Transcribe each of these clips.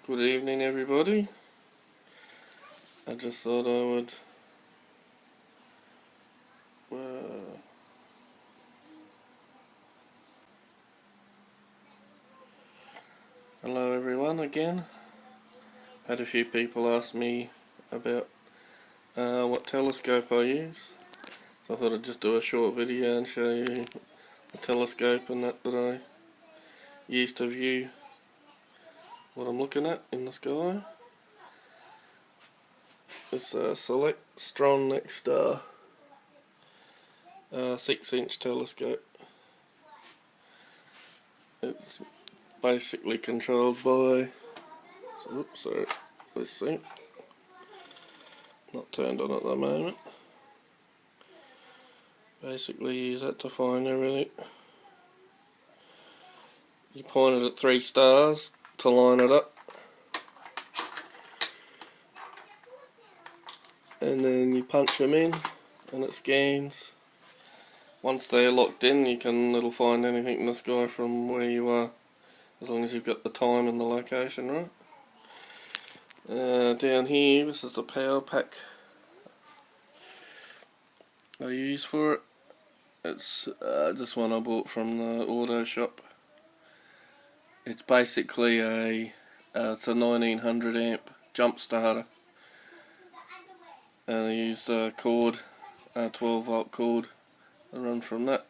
Good evening, everybody. I just thought I would hello everyone again. Had a few people ask me about what telescope I use, so I thought I'd just do a short video and show you the telescope and that I use to view what I'm looking at in the sky. It's a Stellarium next star 6-inch telescope. It's basically controlled by this thing, not turned on at the moment. Basically use that to find everything. You point it at 3 stars to line it up, and then you punch them in and it scans. Once they're locked in, it'll find anything in the sky from where you are, as long as you've got the time and the location right. Down here, this is the power pack I use for it. It's this one I bought from the auto shop. It's basically it's a 1900 amp jump starter, and I use a cord, a 12 volt cord. I run from that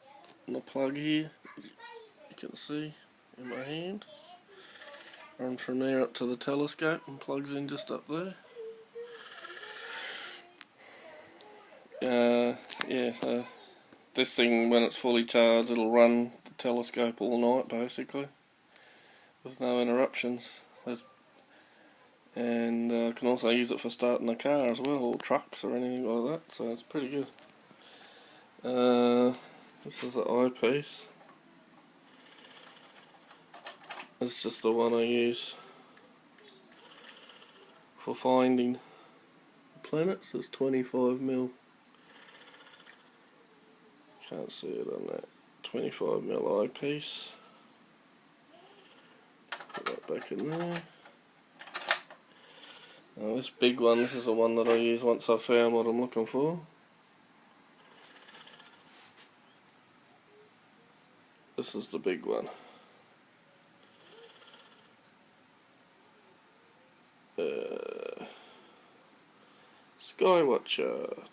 on the plug here, you can see in my hand. Run from there up to the telescope and plugs in just up there. So this thing, when it's fully charged, it'll run the telescope all night basically, with no interruptions. And can also use it for starting the car as well, or trucks or anything like that, so it's pretty good. This is the eyepiece. It's just the one I use for finding planets. It's 25mm. Can't see it on that 25mm eyepiece. Put that back in there. Now this big one, this is the one that I use once I've found what I'm looking for. This is the big one. Skywatcher.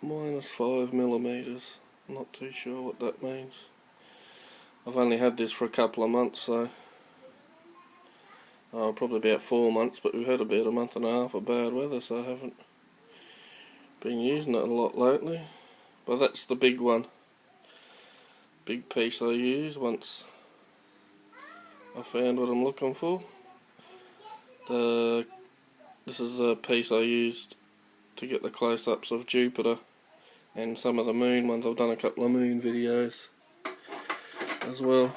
-5mm. I'm not too sure what that means. I've only had this for a couple of months, so probably about 4 months, but we've had about a month and a half of bad weather, so I haven't been using it a lot lately. But that's the big one, big piece I use once I found what I'm looking for. This is the piece I used to get the close-ups of Jupiter and some of the moon ones. I've done a couple of moon videos as well.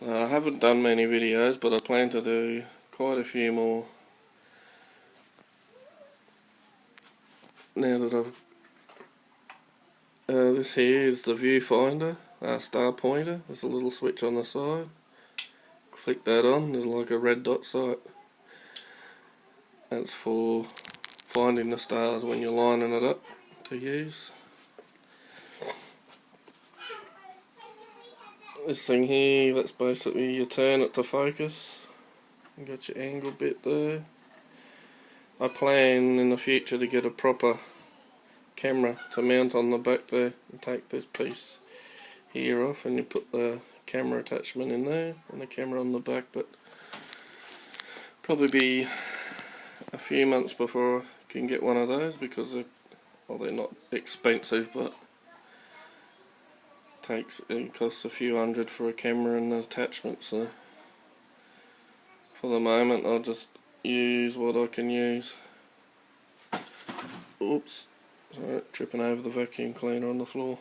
I haven't done many videos, but I plan to do quite a few more now that I've this here is the viewfinder, star pointer. There's a little switch on the side. Click that on, there's like a red dot sight. That's for finding the stars when you're lining it up to use. This thing here, that's basically you turn it to focus. You got your angle bit there. I plan in the future to get a proper camera to mount on the back there, and take this piece here off and you put the camera attachment in there and the camera on the back, but probably be a few months before I can get one of those, because they're not expensive, but it costs a few hundred for a camera and the attachment, so for the moment I'll just use what I can use. Oops, sorry, tripping over the vacuum cleaner on the floor.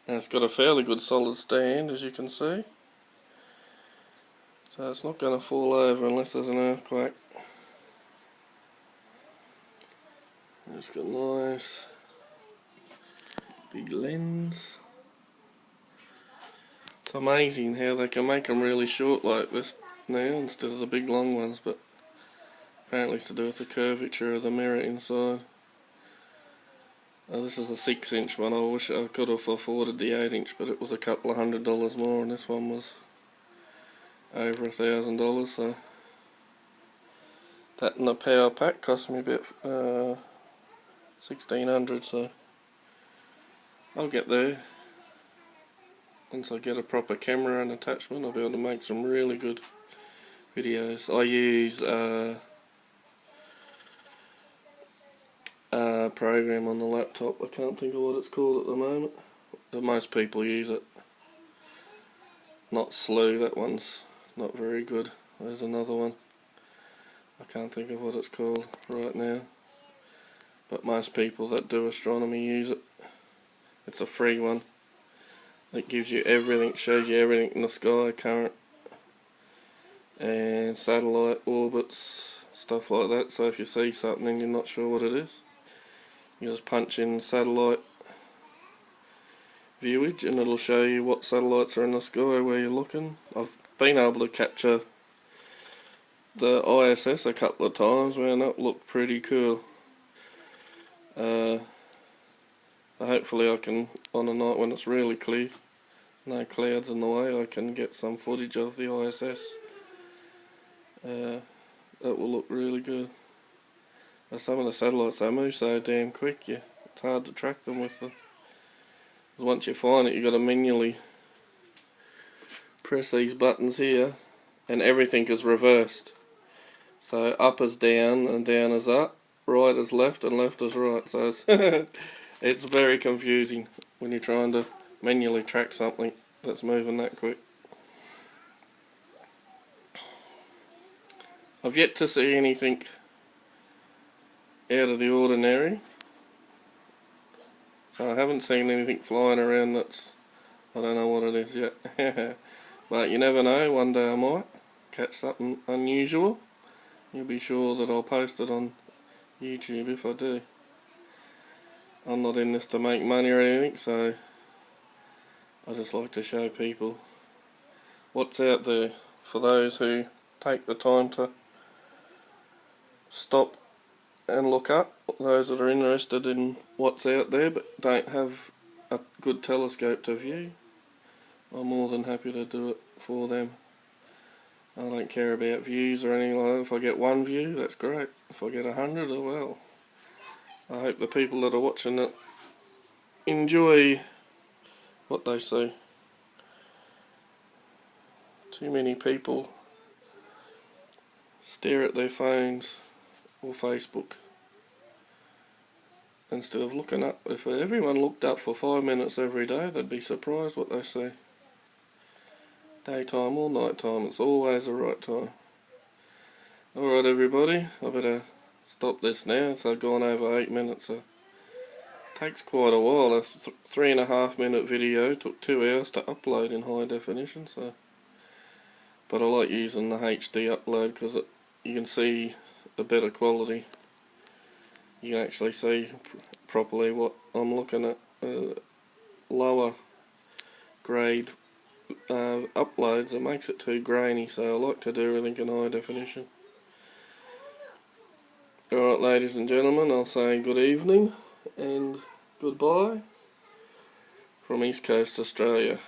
And it's got a fairly good solid stand, as you can see, so it's not going to fall over unless there's an earthquake. It's got a nice big lens. amazing how they can make them really short like this now instead of the big long ones, but apparently it's to do with the curvature of the mirror inside. This is a 6-inch one. I wish I could have afforded the 8-inch, but it was a couple of $100 more, and this one was over $1,000. So that and the power pack cost me about $1,600. So I'll get there. Once I get a proper camera and attachment, I'll be able to make some really good videos. I use program on the laptop. I can't think of what it's called at the moment, but most people use it. Not Slew, that one's not very good. There's another one, I can't think of what it's called right now, but most people that do astronomy use it. It's a free one. It gives you everything, shows you everything in the sky, current and satellite orbits, stuff like that. So if you see something and you're not sure what it is, you just punch in satellite viewage and it'll show you what satellites are in the sky where you're looking. I've been able to capture the ISS a couple of times, man. That looked pretty cool. Hopefully I can, on a night when it's really clear, no clouds in the way, I can get some footage of the ISS. That will look really good. Some of the satellites, they move so damn quick, it's hard to track them with them. Because once you find it, you've got to manually press these buttons here, and everything is reversed. So up is down, and down is up, right is left, and left is right. So it's, it's very confusing when you're trying to manually track something that's moving that quick. I've yet to see anything out of the ordinary, so I haven't seen anything flying around that's, I don't know what it is yet. But you never know, one day I might catch something unusual. You'll be sure that I'll post it on YouTube if I do. I'm not in this to make money or anything, so I just like to show people what's out there for those who take the time to stop and look up, those that are interested in what's out there but don't have a good telescope to view. I'm more than happy to do it for them. I don't care about views or anything like that. If I get one view, that's great. If I get 100, oh well. I hope the people that are watching it enjoy what they see. Too many people stare at their phones or Facebook instead of looking up. If everyone looked up for 5 minutes every day, they'd be surprised what they see. Daytime or night time, it's always the right time. Alright everybody, I better stop this now. It's gone over 8 minutes. So takes quite a while. A 3.5 minute video took 2 hours to upload in high definition. So, but I like using the HD upload because you can see the better quality. You can actually see properly what I'm looking at. Lower grade uploads, it makes it too grainy, so I like to do everything in high definition. Alright ladies and gentlemen, I'll say good evening and goodbye from East Coast Australia.